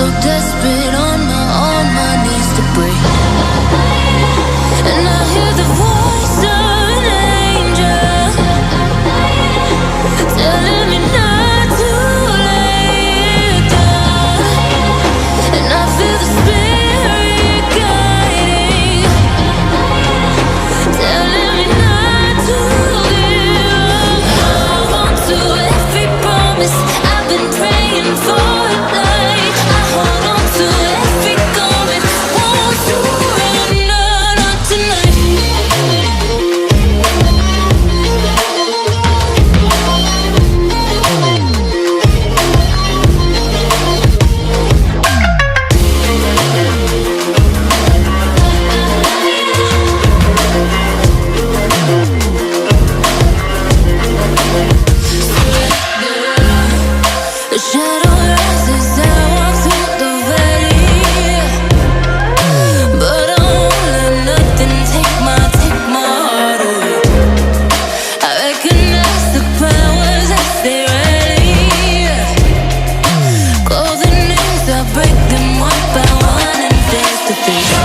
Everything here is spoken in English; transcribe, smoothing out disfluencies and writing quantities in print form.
so desperate on my knees to break. And I hear the voice of an angel telling me not to lay it down. And I feel the spirit guiding, telling me not to give up. Hold on to every promise I've been praying for tonight. I hold on to every garment, won't surrender, not tonight. The shadow rises, I walk through the valley, but I won't let nothing take my heart away. I recognize the powers as they rally, call the names, I break them one by one and face to face.